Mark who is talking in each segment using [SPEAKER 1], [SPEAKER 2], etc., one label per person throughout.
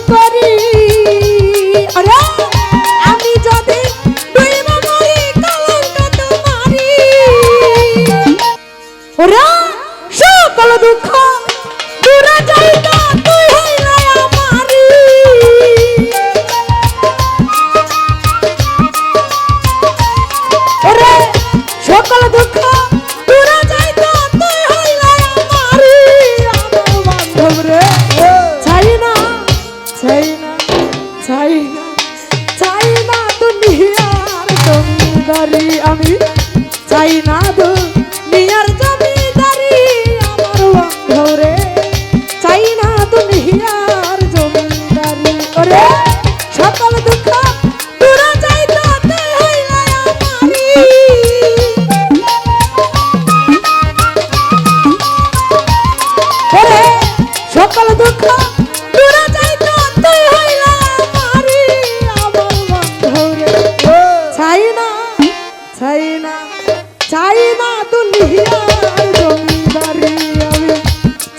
[SPEAKER 1] করি আরে আমি যদি ডুইবা মরি কলঙ্ক তোমারি ওরে সকল দুঃখ দূরে যাইতা তুই হইলে আমারি ওরে সকল দুঃখ দূরে যাইতা তুই হইলে আমারি আমার বান্ধব রে চাই না চাই না চাই না চাই না দুনিয়ার জমিদারি আমি চাই না দুনিয়ার জমিদারি আমার বান্ধব রে চাই না দুনিয়ার জমিদারি ওরে সকল দুঃখ দূরে যাইতা তুই হইলে আমারি ওরে সকল দুঃখ দূরে যাইতা তুই হইলে আমারি আমার বান্ধব রে চাই না চাই না চাই না দুনিয়ার জমিদারি আমি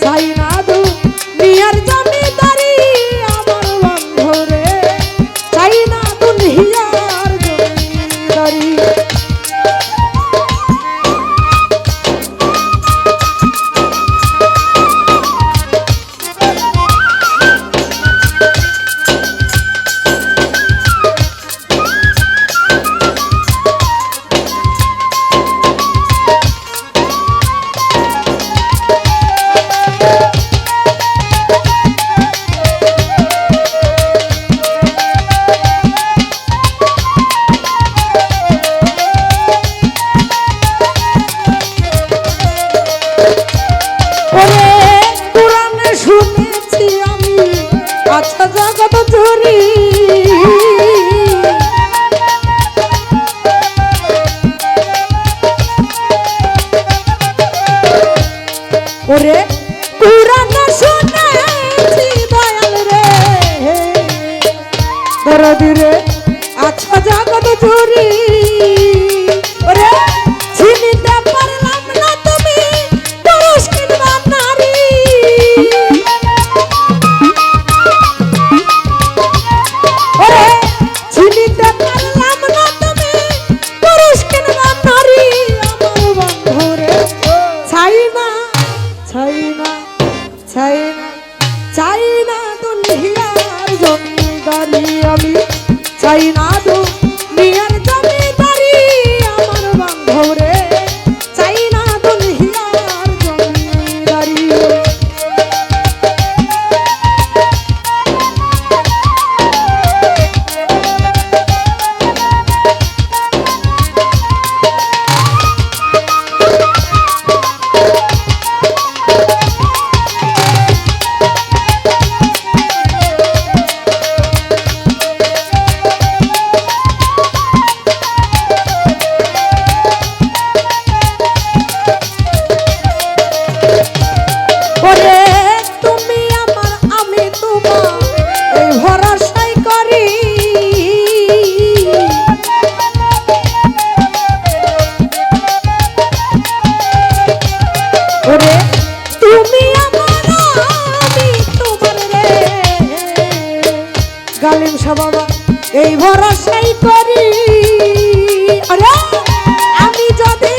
[SPEAKER 1] চাই না দুনিয়ার জমিদারি আমার বান্ধব রে চাই না দুনিয়ার জমিদারি ওরে কোরআনে শুনেছি আমি আচ্ছা জগৎ জুড়ি ওরে কোরআনে শুনেছি দয়াল রে দরদি রে আচ্ছা জগৎ জুড়ি ওরে চিনিতে পারলাম না তুমি পুরুষ কিংবা নারী ওরে চিনিতে পারলাম না তুমি পুরুষ কিংবা নারী আমার বান্ধব রে চাই না চাই না চাই না চাই না দুনিয়ার জমিদারি আমি চাই না দুনিয়ার জমিদারি আমার বান্ধব রে চাই না দুনিয়ার জমিদারি ওরে তুমি আমার আমি তোমার এই ভরসাই করি ওরে তুমি আমার আমি তোমার রে গালিম শাহ বাবা এই ভরসাই করি ওরে আমি যদি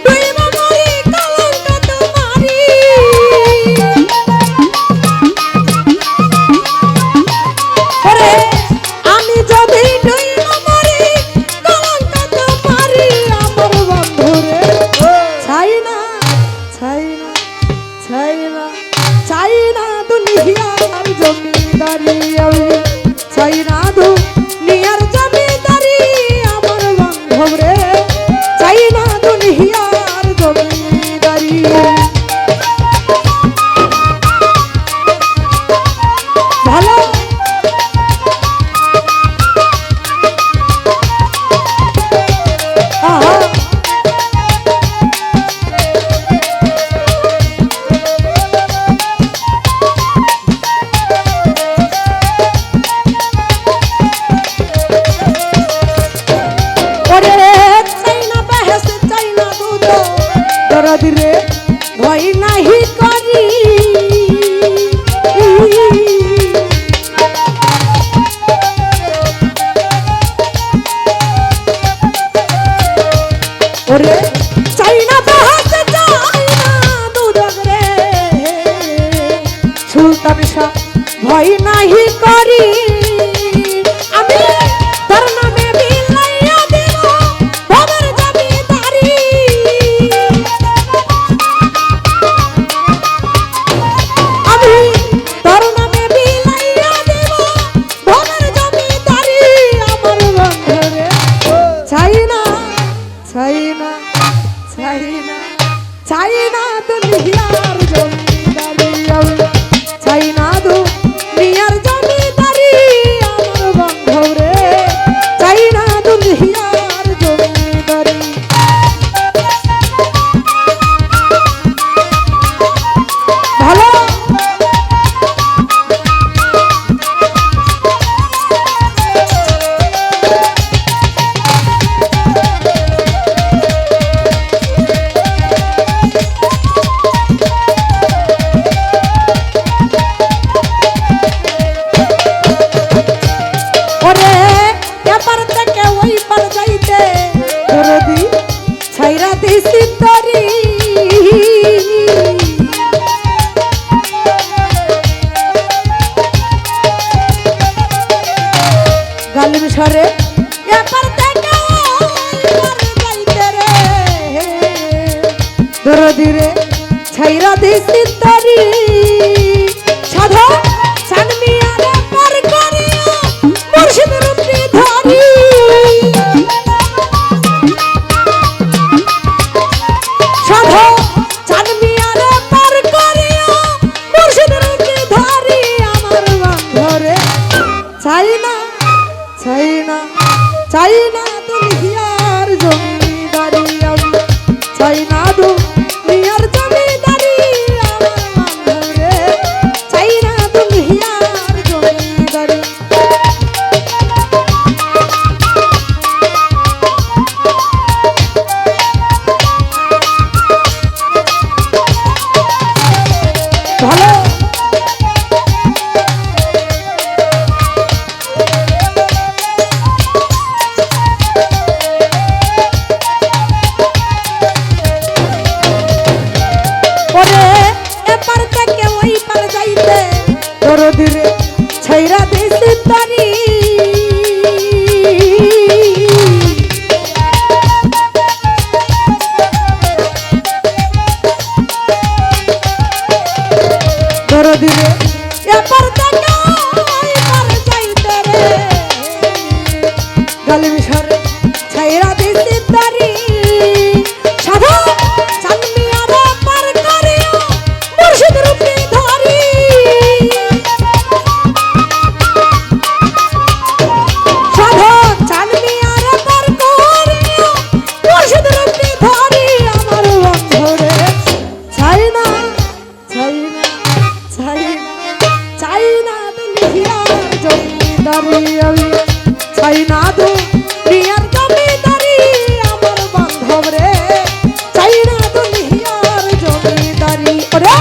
[SPEAKER 1] ডুইবা মরি কলঙ্ক তোমারি ওরে আমি যদি ডুইবা মরি কলঙ্ক তোমারি আমার বান্ধব রে চাই না চাই না চাই না চাই না দুনিয়ার জমিদারি আমি চাই না দুনিয়ার জমিদারি আমার বান্ধব রে চাই না দুনিয়ার জমিদারি ভালো আহা চাই না দুনিয়ার জমিদারি আমি চাই না দুনিয়ার জমিদারি আমার বন্ধু রে চাই না দুনিয়ার জমিদারি ভালো ছাইরা দিছি তরি গালিম সরে এপার থেকে যাইতে রে দরদি রে ছাইরা দিছি তরি সাধা চানমিয়ারে পার করিয়া মুর্শিদ রূপে ধরি চাই না দুনিয়ার জমিদারি আমি চাই না দুনিয়ার জমিদারি আমার বন্ধুরে চাই না দুনিয়ার জমিদারি ভালো দরদিরে ছাইরা দিছি তরি দরদিরে এপার থেকে ওইপার যাইতে রে গালিম সরে ছাইরা দিছি তরি সাধু চানমিয়ারে পার করিয়া মুর্শিদ রূপে ধরি চাই না দুনিয়ার জমিদারি আমার বান্ধব রে চাই না দুনিয়ার জমিদারি ওরে